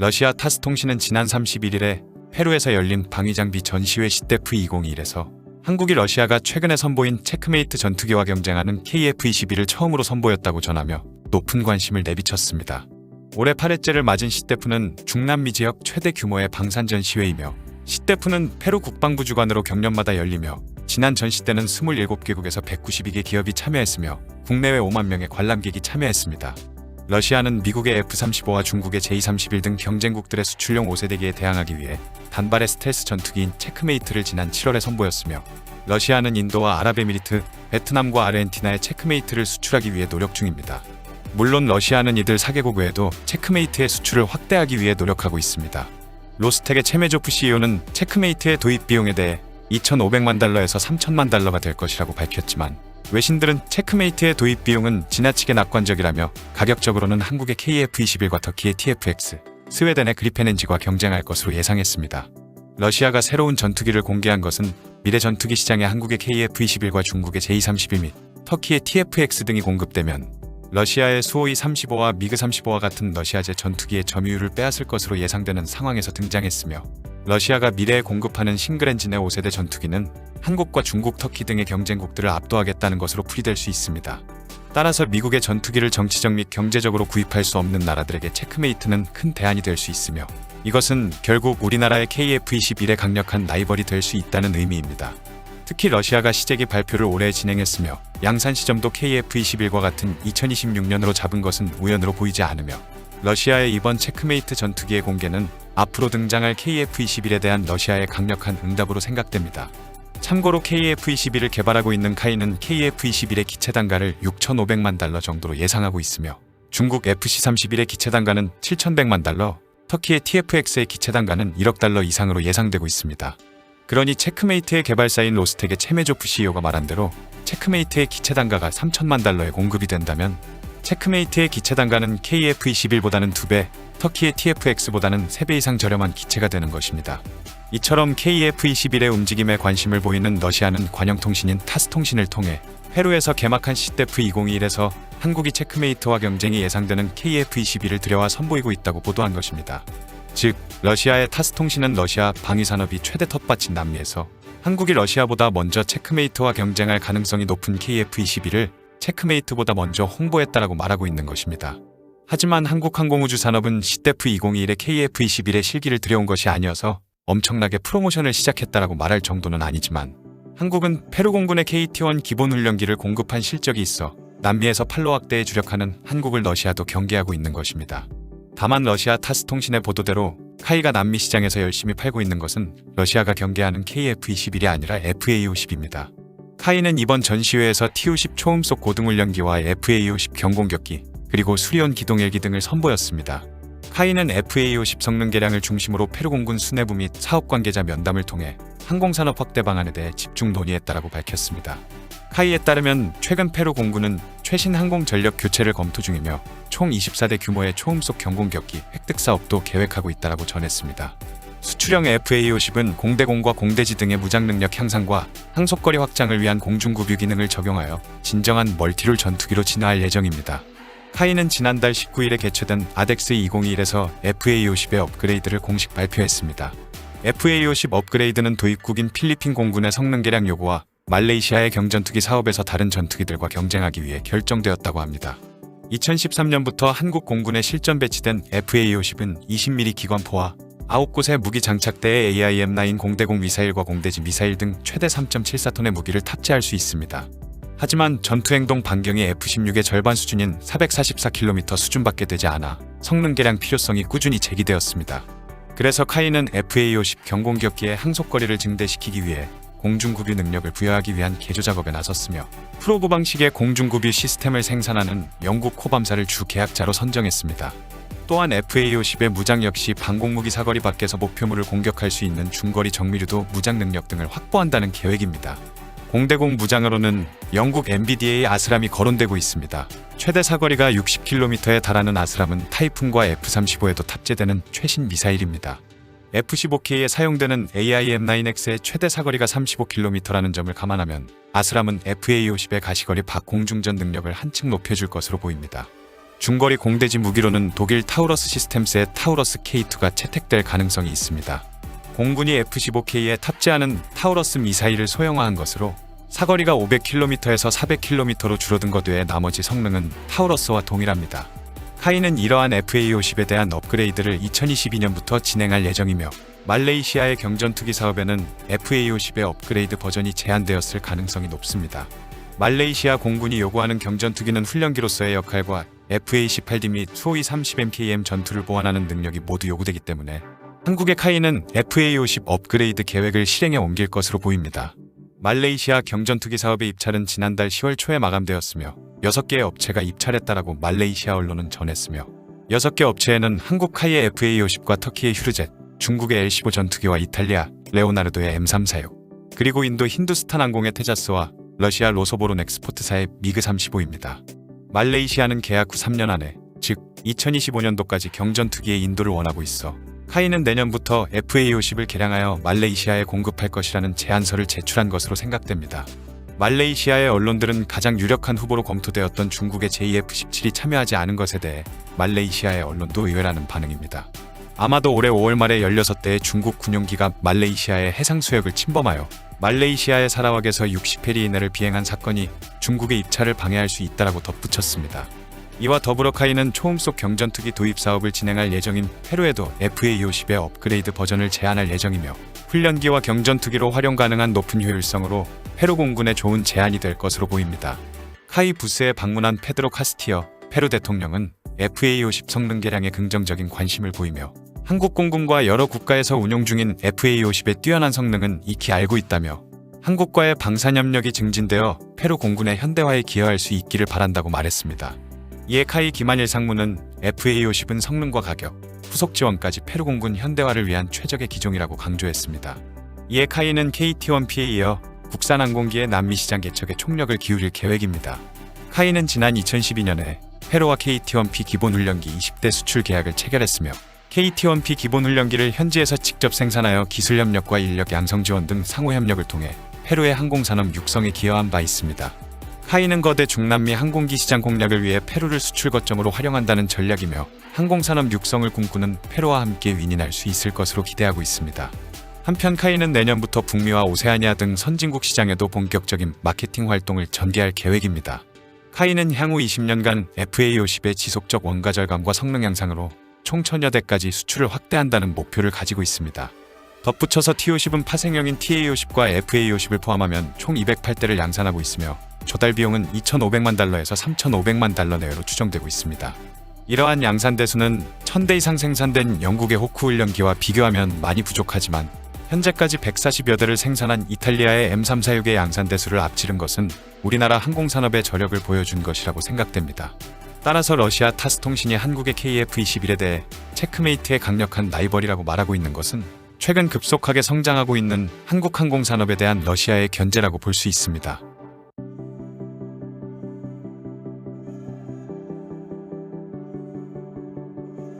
러시아 타스 통신은 지난 31일에 페루에서 열린 방위장비 전시회 시대프 2021에서 한국이 러시아가 최근에 선보인 체크메이트 전투기와 경쟁하는 KF-21을 처음으로 선보였다고 전하며 높은 관심을 내비쳤습니다. 올해 8회째를 맞은 시대프는 중남미 지역 최대 규모의 방산 전시회이며 시대프는 페루 국방부 주관으로 경년마다 열리며 지난 전시 때는 27개국에서 192개 기업이 참여했으며 국내외 5만 명의 관람객이 참여했습니다. 러시아는 미국의 F-35와 중국의 J-31 등 경쟁국들의 수출용 5세대기에 대항하기 위해 단발의 스텔스 전투기인 체크메이트를 지난 7월에 선보였으며 러시아는 인도와 아랍에미리트, 베트남과 아르헨티나에 체크메이트를 수출하기 위해 노력 중입니다. 물론 러시아는 이들 4개국 외에도 체크메이트의 수출을 확대하기 위해 노력하고 있습니다. 로스텍의 체메조프 CEO는 체크메이트의 도입 비용에 대해 2,500만 달러에서 3,000만 달러가 될 것이라고 밝혔지만 외신들은 체크메이트의 도입 비용은 지나치게 낙관적이라며 가격적으로는 한국의 KF-21과 터키의 TFX, 스웨덴의 그리펜 엔지과 경쟁할 것으로 예상했습니다. 러시아가 새로운 전투기를 공개한 것은 미래 전투기 시장에 한국의 KF-21과 중국의 J-31 및 터키의 TFX 등이 공급되면 러시아의 수호이 35와 미그 35와 같은 러시아제 전투기의 점유율을 빼앗을 것으로 예상되는 상황에서 등장했으며 러시아가 미래에 공급하는 싱글엔진의 5세대 전투기는 한국과 중국, 터키 등의 경쟁국들을 압도하겠다는 것으로 풀이될 수 있습니다. 따라서 미국의 전투기를 정치적 및 경제적으로 구입할 수 없는 나라들에게 체크메이트는 큰 대안이 될 수 있으며 이것은 결국 우리나라의 KF-21의 강력한 라이벌이 될 수 있다는 의미입니다. 특히 러시아가 시제기 발표를 올해 진행했으며 양산 시점도 KF-21과 같은 2026년으로 잡은 것은 우연으로 보이지 않으며 러시아의 이번 체크메이트 전투기의 공개는 앞으로 등장할 KF-21에 대한 러시아의 강력한 응답으로 생각됩니다. 참고로 KF-21을 개발하고 있는 카이는 KF-21의 기체 단가를 6,500만 달러 정도로 예상하고 있으며 중국 FC-31의 기체 단가는 7,100만 달러, 터키의 TFX의 기체 단가는 1억 달러 이상으로 예상되고 있습니다. 그러니 체크메이트의 개발사인 로스텍의 체메조프 CEO가 말한 대로 체크메이트의 기체 단가가 3,000만 달러에 공급이 된다면 체크메이트의 기체 단가는 KF-21보다는 2배, 터키의 TFX보다는 3배 이상 저렴한 기체가 되는 것입니다. 이처럼 KF-21의 움직임에 관심을 보이는 러시아는 관영통신인 타스통신을 통해 페루에서 개막한 시대프 2021에서 한국이 체크메이트와 경쟁이 예상되는 KF-21을 들여와 선보이고 있다고 보도한 것입니다. 즉, 러시아의 타스통신은 러시아 방위산업이 최대 텃밭인 남미에서 한국이 러시아보다 먼저 체크메이트와 경쟁할 가능성이 높은 KF-21을 체크메이트보다 먼저 홍보했다라고 말하고 있는 것입니다. 하지만 한국항공우주산업은 시대프 2021에 KF-21의 실기를 들여온 것이 아니어서 엄청나게 프로모션을 시작했다라고 말할 정도는 아니지만 한국은 페루 공군의 KT-1 기본훈련기를 공급한 실적이 있어 남미에서 판로 확대에 주력하는 한국을 러시아도 경계하고 있는 것입니다. 다만 러시아 타스통신의 보도대로 카이가 남미 시장에서 열심히 팔고 있는 것은 러시아가 경계하는 KF-21이 아니라 FA-50입니다. 카이는 이번 전시회에서 TU-10 초음속 고등훈련기와 FA-50 경공격기, 그리고 수리온 기동헬기 등을 선보였습니다. 카이는 FA-50 성능 개량을 중심으로 페루 공군 수뇌부 및 사업 관계자 면담을 통해 항공산업 확대 방안에 대해 집중 논의했다라고 밝혔습니다. 카이에 따르면 최근 페루 공군은 최신 항공 전력 교체를 검토 중이며 총 24대 규모의 초음속 경공격기 획득 사업도 계획하고 있다라고 전했습니다. 수출형 FA-50은 공대공과 공대지 등의 무장 능력 향상과 항속거리 확장을 위한 공중구뷰 기능을 적용하여 진정한 멀티롤 전투기로 진화할 예정입니다. 카이는 지난달 19일에 개최된 아덱스 2021에서 FA-50의 업그레이드를 공식 발표했습니다. FA-50 업그레이드는 도입국인 필리핀 공군의 성능 개량 요구와 말레이시아의 경전투기 사업에서 다른 전투기들과 경쟁하기 위해 결정되었다고 합니다. 2013년부터 한국 공군에 실전 배치된 FA-50은 20mm 기관포와 9곳의 무기 장착대에 AIM-9 공대공 미사일과 공대지 미사일 등 최대 3.74톤의 무기를 탑재할 수 있습니다. 하지만 전투행동 반경이 F-16의 절반 수준인 444km 수준밖에 되지 않아 성능 개량 필요성이 꾸준히 제기되었습니다. 그래서 카이는 FA-50 경공격기의 항속거리를 증대시키기 위해 공중구뷰 능력을 부여하기 위한 개조 작업에 나섰으며 프로브 방식의 공중구뷰 시스템을 생산하는 영국 코밤사를 주 계약자로 선정했습니다. 또한 FA-50의 무장 역시 방공무기 사거리 밖에서 목표물을 공격할 수 있는 중거리 정밀유도 무장 능력 등을 확보한다는 계획입니다. 공대공 무장으로는 영국 MBDA 아스람이 거론되고 있습니다. 최대 사거리가 60km에 달하는 아스람은 타이푼과 F-35에도 탑재되는 최신 미사일입니다. F-15K에 사용되는 AIM-9X의 최대 사거리가 35km라는 점을 감안하면 아스람은 FA-50의 가시거리 밖 공중전 능력을 한층 높여줄 것으로 보입니다. 중거리 공대지 무기로는 독일 타우러스 시스템스의 타우러스 K2가 채택될 가능성이 있습니다. 공군이 F-15K에 탑재하는 타우러스 미사일을 소형화한 것으로 사거리가 500km에서 400km로 줄어든 것 외에 나머지 성능은 타우러스와 동일합니다. 카이는 이러한 FA-50에 대한 업그레이드를 2022년부터 진행할 예정이며 말레이시아의 경전투기 사업에는 FA-50의 업그레이드 버전이 제한되었을 가능성이 높습니다. 말레이시아 공군이 요구하는 경전투기는 훈련기로서의 역할과 FA-18D 및 수호이 30MKM 전투를 보완하는 능력이 모두 요구되기 때문에 한국의 카이는 FA-50 업그레이드 계획을 실행에 옮길 것으로 보입니다. 말레이시아 경전투기 사업의 입찰은 지난달 10월 초에 마감되었으며 6개의 업체가 입찰했다라고 말레이시아 언론은 전했으며 6개 업체에는 한국 카이의 FA-50과 터키의 휴르젯, 중국의 L-15 전투기와 이탈리아, 레오나르도의 M346, 그리고 인도 힌두스탄 항공의 테자스와 러시아 로소보론 엑스포트사의 미그-35입니다. 말레이시아는 계약 후 3년 안에, 즉 2025년도까지 경전투기의 인도를 원하고 있어 카이는 내년부터 FA-50을 개량하여 말레이시아에 공급할 것이라는 제안서를 제출한 것으로 생각됩니다. 말레이시아의 언론들은 가장 유력한 후보로 검토되었던 중국의 JF-17이 참여하지 않은 것에 대해 말레이시아의 언론도 의외라는 반응입니다. 아마도 올해 5월 말에 16대의 중국 군용기가 말레이시아의 해상 수역을 침범하여 말레이시아의 사라왁에서 60해리 이내를 비행한 사건이 중국의 입찰을 방해할 수 있다라고 덧붙였습니다. 이와 더불어 카이는 초음속 경전투기 도입 사업을 진행할 예정인 페루에도 FA-50의 업그레이드 버전을 제안할 예정이며 훈련기와 경전투기로 활용 가능한 높은 효율성으로 페루 공군에 좋은 제안이 될 것으로 보입니다. 카이 부스에 방문한 페드로 카스티어 페루 대통령은 FA-50 성능 개량에 긍정적인 관심을 보이며 한국 공군과 여러 국가에서 운용 중인 FA-50의 뛰어난 성능은 익히 알고 있다며 한국과의 방산협력이 증진되어 페루 공군의 현대화에 기여할 수 있기를 바란다고 말했습니다. 이에 카이 김한일 상무는 FA-50은 성능과 가격, 후속 지원까지 페루 공군 현대화를 위한 최적의 기종이라고 강조했습니다. 이에 카이는 KT-1P에 이어 국산 항공기의 남미 시장 개척에 총력을 기울일 계획입니다. 카이는 지난 2012년에 페루와 KT-1P 기본훈련기 20대 수출 계약을 체결했으며 KT-1P 기본훈련기를 현지에서 직접 생산하여 기술 협력과 인력 양성 지원 등 상호 협력을 통해 페루의 항공산업 육성에 기여한 바 있습니다. 카이는 거대 중남미 항공기 시장 공략을 위해 페루를 수출 거점으로 활용한다는 전략이며 항공산업 육성을 꿈꾸는 페루와 함께 윈윈할 수 있을 것으로 기대하고 있습니다. 한편 카이는 내년부터 북미와 오세아니아 등 선진국 시장에도 본격적인 마케팅 활동을 전개할 계획입니다. 카이는 향후 20년간 FA-50의 지속적 원가 절감과 성능 향상으로 총 1000여 대까지 수출을 확대한다는 목표를 가지고 있습니다. 덧붙여서 T-50은 파생형인 TA-50과 FA-50을 포함하면 총 208대를 양산하고 있으며 조달 비용은 2,500만 달러에서 3,500만 달러 내외로 추정되고 있습니다. 이러한 양산 대수는 1000대 이상 생산된 영국의 호크 훈련기와 비교하면 많이 부족하지만 현재까지 140여 대를 생산한 이탈리아의 M346의 양산 대수를 앞지른 것은 우리나라 항공산업의 저력을 보여준 것이라고 생각됩니다. 따라서 러시아 타스 통신이 한국의 KF-21에 대해 체크메이트의 강력한 라이벌이라고 말하고 있는 것은 최근 급속하게 성장하고 있는 한국 항공산업에 대한 러시아의 견제라고 볼 수 있습니다.